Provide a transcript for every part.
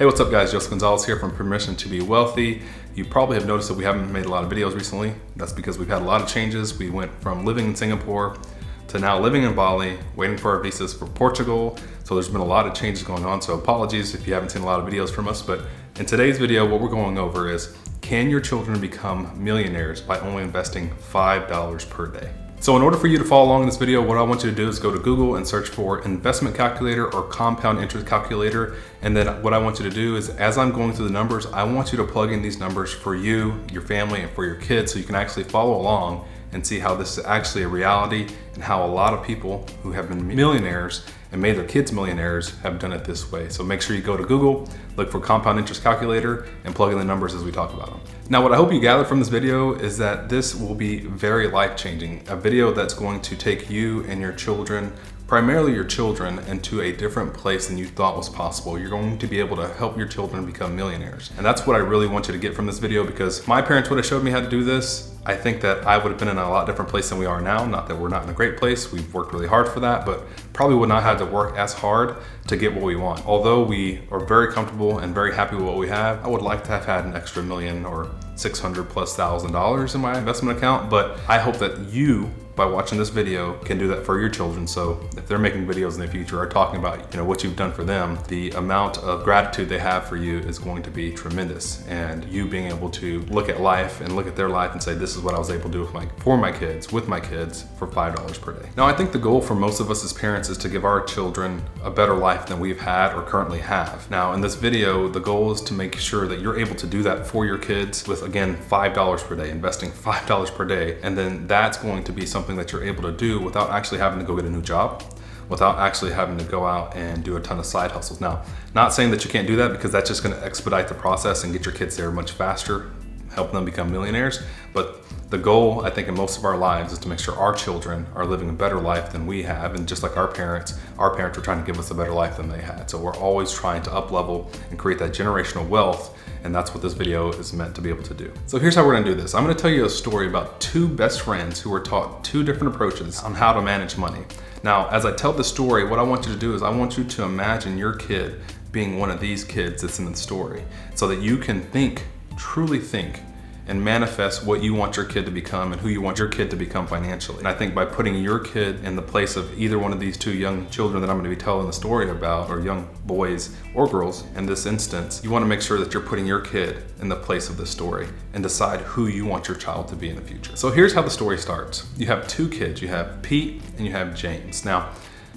Hey, what's up guys? Joseph Gonzalez here from Permission to Be Wealthy. You probably have noticed that we haven't made a lot of videos recently. That's because we've had a lot of changes. We went from living in Singapore to now living in Bali, waiting for our visas for Portugal. So there's been a lot of changes going on. So apologies if you haven't seen a lot of videos from us, but in today's video, what we're going over is, can your children become millionaires by only investing $5 per day? So in order for you to follow along in this video, what I want you to do is go to Google and search for investment calculator or compound interest calculator. And then what I want you to do is, as I'm going through the numbers, I want you to plug in these numbers for you, your family, and for your kids so you can actually follow along and see how this is actually a reality and how a lot of people who have been millionaires and made their kids millionaires have done it this way. So make sure you go to Google, look for compound interest calculator, and plug in the numbers as we talk about them. Now, what I hope you gather from this video is that this will be very life-changing, a video that's going to take you and your children, primarily your children, into a different place than you thought was possible. You're going to be able to help your children become millionaires. And that's what I really want you to get from this video, because my parents would have showed me how to do this. I think that I would have been in a lot different place than we are now. Not that we're not in a great place, we've worked really hard for that, but probably would not have to work as hard to get what we want. Although we are very comfortable and very happy with what we have, I would like to have had an extra million or $600,000+ in my investment account, but I hope that you, by watching this video, can do that for your children. So if they're making videos in the future or talking about what you've done for them, the amount of gratitude they have for you is going to be tremendous. And you being able to look at life and look at their life and say, this is what I was able to do for my kids for $5 per day. Now, I think the goal for most of us as parents is to give our children a better life than we've had or currently have. Now, in this video, the goal is to make sure that you're able to do that for your kids with, again, $5 per day, investing $5 per day. And then that's going to be something that you're able to do without actually having to go get a new job, without actually having to go out and do a ton of side hustles. Now, not saying that you can't do that, because that's just going to expedite the process and get your kids there much faster, help them become millionaires. But the goal, I think, in most of our lives is to make sure our children are living a better life than we have. And just like our parents were trying to give us a better life than they had. So we're always trying to up level and create that generational wealth. And that's what this video is meant to be able to do. So here's how we're gonna do this. I'm gonna tell you a story about two best friends who were taught two different approaches on how to manage money. Now, as I tell the story, what I want you to do is I want you to imagine your kid being one of these kids that's in the story, so that you can think, truly think, and manifest what you want your kid to become and who you want your kid to become financially. And I think by putting your kid in the place of either one of these two young children that I'm going to be telling the story about, or young boys or girls in this instance, you want to make sure that you're putting your kid in the place of the story and decide who you want your child to be in the future. So here's how the story starts. You have two kids. You have Pete and you have James. Now,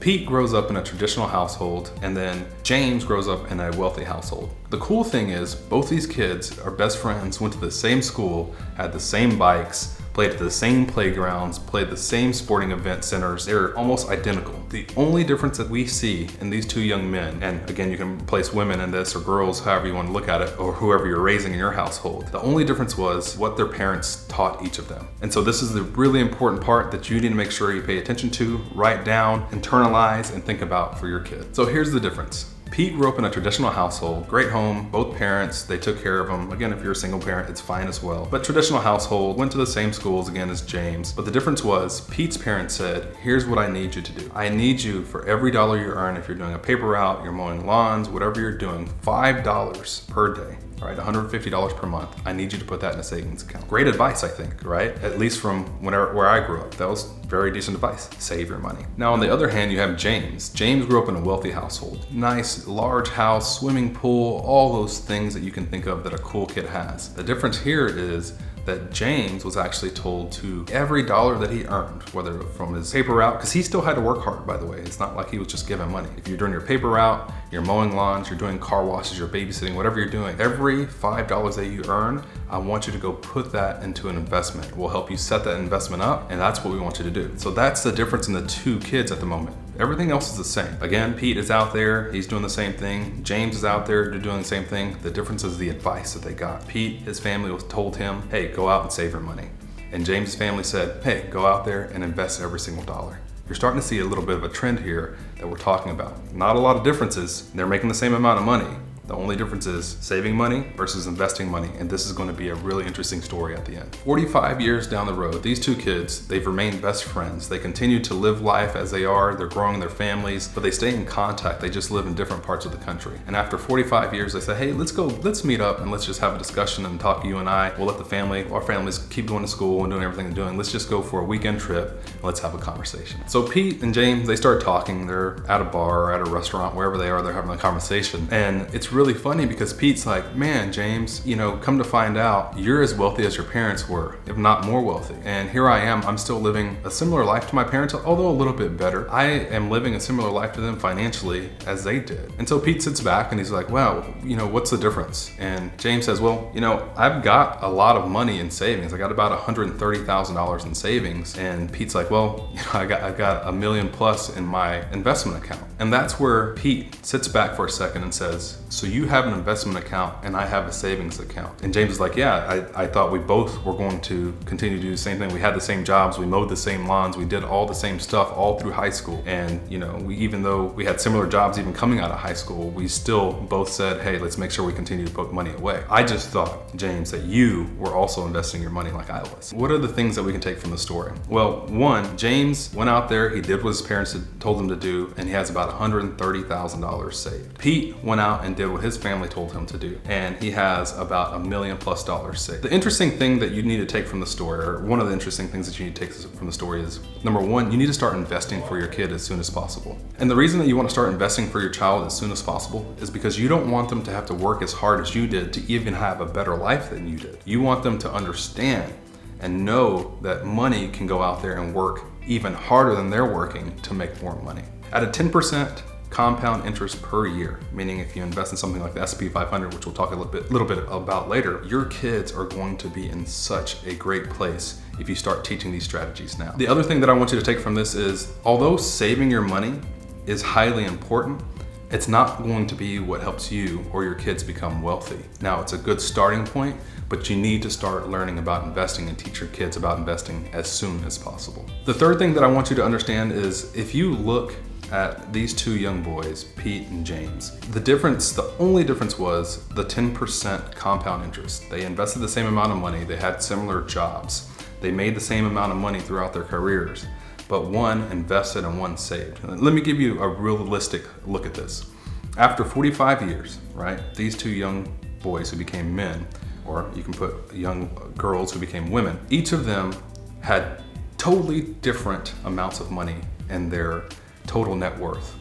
Pete grows up in a traditional household, and then James grows up in a wealthy household. The cool thing is, both these kids are best friends, went to the same school, had the same bikes, played at the same playgrounds, played the same sporting event centers. They're almost identical. The only difference that we see in these two young men, and again, you can place women in this or girls, however you want to look at it, or whoever you're raising in your household. The only difference was what their parents taught each of them. And so this is the really important part that you need to make sure you pay attention to, write down, internalize, and think about for your kid. So here's the difference. Pete grew up in a traditional household, great home, both parents, they took care of him. Again, if you're a single parent, it's fine as well. But traditional household, went to the same schools again as James. But the difference was, Pete's parents said, here's what I need you to do. I need you, for every dollar you earn, if you're doing a paper route, you're mowing lawns, whatever you're doing, $5 per day. All right, $150 per month. I need you to put that in a savings account. Great advice, I think, right? At least from where I grew up. That was very decent advice. Save your money. Now, on the other hand, you have James. James grew up in a wealthy household. Nice, large house, swimming pool, all those things that you can think of that a cool kid has. The difference here is that James was actually told to every dollar that he earned, whether from his paper route, because he still had to work hard, by the way. It's not like he was just given money. If you're doing your paper route, you're mowing lawns, you're doing car washes, you're babysitting, whatever you're doing, every $5 that you earn, I want you to go put that into an investment. We'll help you set that investment up, and that's what we want you to do. So that's the difference in the two kids at the moment. Everything else is the same. Again, Pete is out there, he's doing the same thing. James is out there doing the same thing. The difference is the advice that they got. Pete, his family was told him, hey, go out and save your money. And James' family said, hey, go out there and invest every single dollar. You're starting to see a little bit of a trend here that we're talking about. Not a lot of differences. They're making the same amount of money, The only difference is saving money versus investing money, and this is going to be a really interesting story at the end. 45 years down the road, these two kids, they've remained best friends. They continue to live life as they are. They're growing their families, but they stay in contact. They just live in different parts of the country. And after 45 years, they say, hey, let's meet up and let's just have a discussion and talk, you and I. We'll let our families keep going to school and doing everything they're doing. Let's just go for a weekend trip and let's have a conversation. So Pete and James, they start talking. They're at a bar or at a restaurant, wherever they are, they're having a conversation. And it's really funny because Pete's like, man, James, come to find out, you're as wealthy as your parents were, if not more wealthy. And here I am, I'm still living a similar life to my parents, although a little bit better. I am living a similar life to them financially as they did. And so Pete sits back and he's like, well, what's the difference? And James says, well, I've got a lot of money in savings. I got about $130,000 in savings. And Pete's like, well, I've got $1 million plus in my investment account. And that's where Pete sits back for a second and says, so you have an investment account and I have a savings account. And James is like, yeah, I thought we both were going to continue to do the same thing. We had the same jobs, we mowed the same lawns, we did all the same stuff all through high school. And even though we had similar jobs even coming out of high school, we still both said, hey, let's make sure we continue to put money away. I just thought, James, that you were also investing your money like I was. What are the things that we can take from the story? Well, one, James went out there, he did what his parents had told him to do, and he has about $130,000 saved. Pete went out and did what his family told him to do, and he has about $1 million plus saved. The interesting thing that you need to take from the story, or one of the interesting things that you need to take from the story is, number one, you need to start investing for your kid as soon as possible. And the reason that you want to start investing for your child as soon as possible is because you don't want them to have to work as hard as you did to even have a better life than you did. You want them to understand and know that money can go out there and work even harder than they're working to make more money. At a 10% compound interest per year, meaning if you invest in something like the S&P 500, which we'll talk a little bit about later, your kids are going to be in such a great place if you start teaching these strategies now. The other thing that I want you to take from this is, although saving your money is highly important, it's not going to be what helps you or your kids become wealthy. Now, it's a good starting point, but you need to start learning about investing and teach your kids about investing as soon as possible. The third thing that I want you to understand is, if you look at these two young boys, Pete and James, the only difference was the 10% compound interest. They invested the same amount of money, they had similar jobs, they made the same amount of money throughout their careers, but one invested and one saved. Let me give you a realistic look at this. After 45 years, right, these two young boys who became men, or you can put young girls who became women, each of them had totally different amounts of money in their total net worth.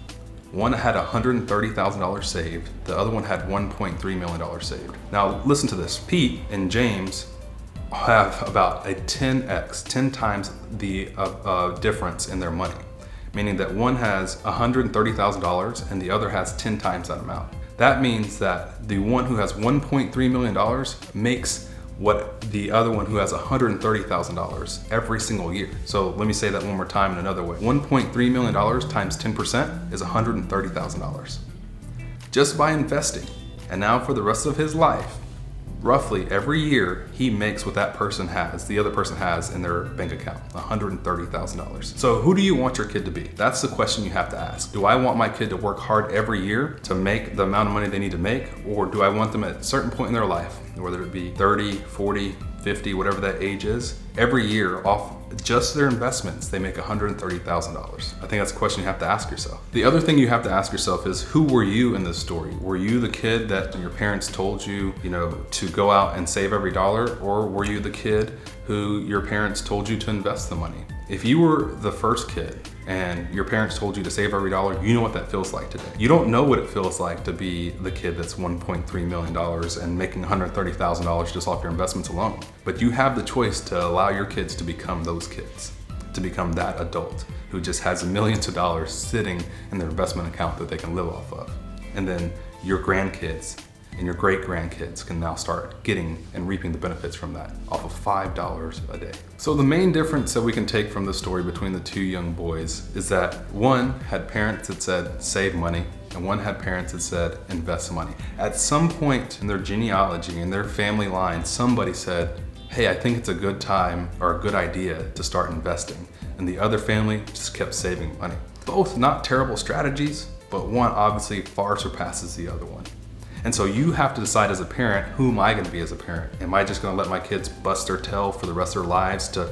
One had $130,000 saved, the other one had $1.3 million saved. Now listen to this, Pete and James have about a 10 times the difference in their money, meaning that one has $130,000 and the other has 10 times that amount. That means that the one who has $1.3 million makes what the other one who has $130,000 every single year. So let me say that one more time in another way. $1.3 million times 10% is $130,000 just by investing. And now for the rest of his life, roughly every year, he makes what that person has, the other person has in their bank account, $130,000. So who do you want your kid to be? That's the question you have to ask. Do I want my kid to work hard every year to make the amount of money they need to make? Or do I want them at a certain point in their life, whether it be 30, 40, 50, whatever that age is, every year off just their investments, they make $130,000. I think that's a question you have to ask yourself. The other thing you have to ask yourself is, who were you in this story? Were you the kid that your parents told you, to go out and save every dollar? Or were you the kid who your parents told you to invest the money? If you were the first kid and your parents told you to save every dollar, you know what that feels like today. You don't know what it feels like to be the kid that's $1.3 million and making $130,000 just off your investments alone. But you have the choice to allow your kids to become those kids, to become that adult who just has millions of dollars sitting in their investment account that they can live off of. And then your grandkids and your great grandkids can now start getting and reaping the benefits from that off of $5 a day. So the main difference that we can take from the story between the two young boys is that one had parents that said save money and one had parents that said invest money. At some point in their genealogy, in their family line, somebody said, hey, I think it's a good time or a good idea to start investing. And the other family just kept saving money. Both not terrible strategies, but one obviously far surpasses the other one. And so you have to decide as a parent, who am I gonna be as a parent? Am I just gonna let my kids bust their tail for the rest of their lives to,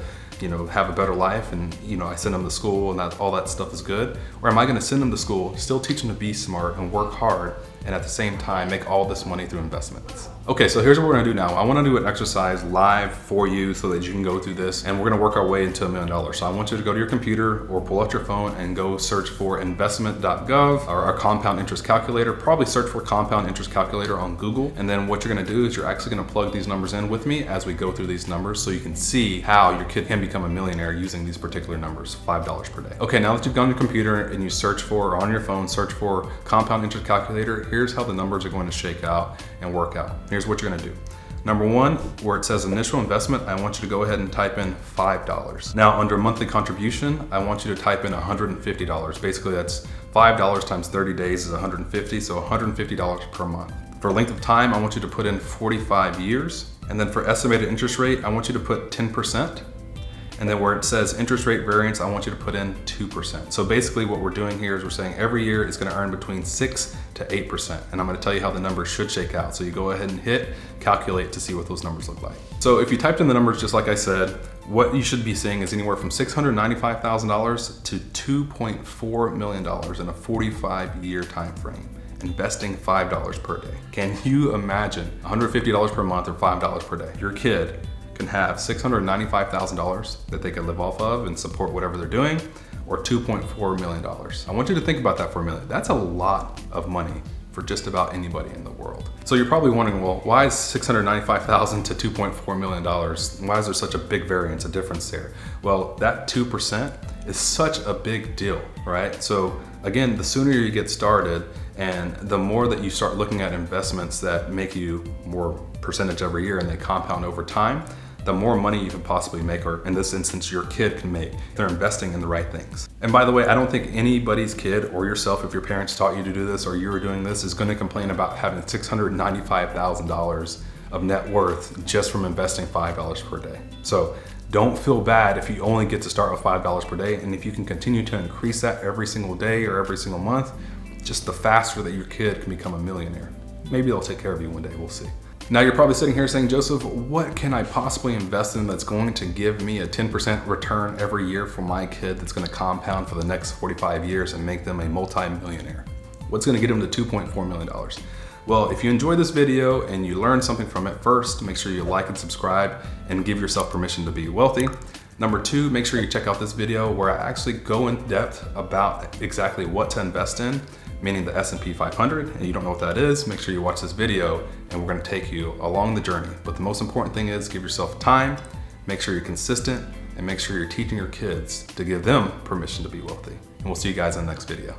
have a better life, and I send them to school and all that stuff is good? Or am I gonna send them to school, still teach them to be smart and work hard, and at the same time make all this money through investments? Okay, so here's what we're gonna do now. I wanna do an exercise live for you so that you can go through this, and we're gonna work our way into $1 million. So I want you to go to your computer or pull out your phone and go search for investment.gov or a compound interest calculator. Probably search for compound interest calculator on Google. And then what you're gonna do is you're actually gonna plug these numbers in with me as we go through these numbers so you can see how your kid can become a millionaire using these particular numbers, $5 per day. Okay, now that you've gone to your computer and you search for, or on your phone, search for compound interest calculator, here's how the numbers are going to shake out and work out. Here's what you're gonna do. Number one, where it says initial investment, I want you to go ahead and type in $5. Now under monthly contribution, I want you to type in $150. Basically that's $5 times 30 days is $150, so $150 per month. For length of time, I want you to put in 45 years. And then for estimated interest rate, I want you to put 10%. And then where it says interest rate variance, I want you to put in 2%. So basically what we're doing here is we're saying every year it's gonna earn between 6 to 8%. And I'm gonna tell you how the numbers should shake out. So you go ahead and hit calculate to see what those numbers look like. So if you typed in the numbers just like I said, what you should be seeing is anywhere from $695,000 to $2.4 million in a 45-year time frame, investing $5 per day. Can you imagine $150 per month or $5 per day? Your kid can have $695,000 that they can live off of and support whatever they're doing, or $2.4 million. I want you to think about that for a minute. That's a lot of money for just about anybody in the world. So you're probably wondering, well, why is $695,000 to $2.4 million? Why is there such a big variance, a difference there? Well, that 2% is such a big deal, right? So again, the sooner you get started and the more that you start looking at investments that make you more percentage every year and they compound over time, the more money you can possibly make, or in this instance, your kid can make. They're investing in the right things. And by the way, I don't think anybody's kid or yourself, if your parents taught you to do this or you were doing this, is gonna complain about having $695,000 of net worth just from investing $5 per day. So don't feel bad if you only get to start with $5 per day. And if you can continue to increase that every single day or every single month, just the faster that your kid can become a millionaire. Maybe they'll take care of you one day, we'll see. Now you're probably sitting here saying, Joseph, what can I possibly invest in that's going to give me a 10% return every year for my kid that's gonna compound for the next 45 years and make them a multi-millionaire? What's gonna get them to $2.4 million? Well, if you enjoyed this video and you learned something from it, first, make sure you like and subscribe and give yourself permission to be wealthy. Number two, make sure you check out this video where I actually go in depth about exactly what to invest in, meaning the S&P 500, and you don't know what that is, make sure you watch this video and we're gonna take you along the journey. But the most important thing is give yourself time, make sure you're consistent, and make sure you're teaching your kids to give them permission to be wealthy. And we'll see you guys in the next video.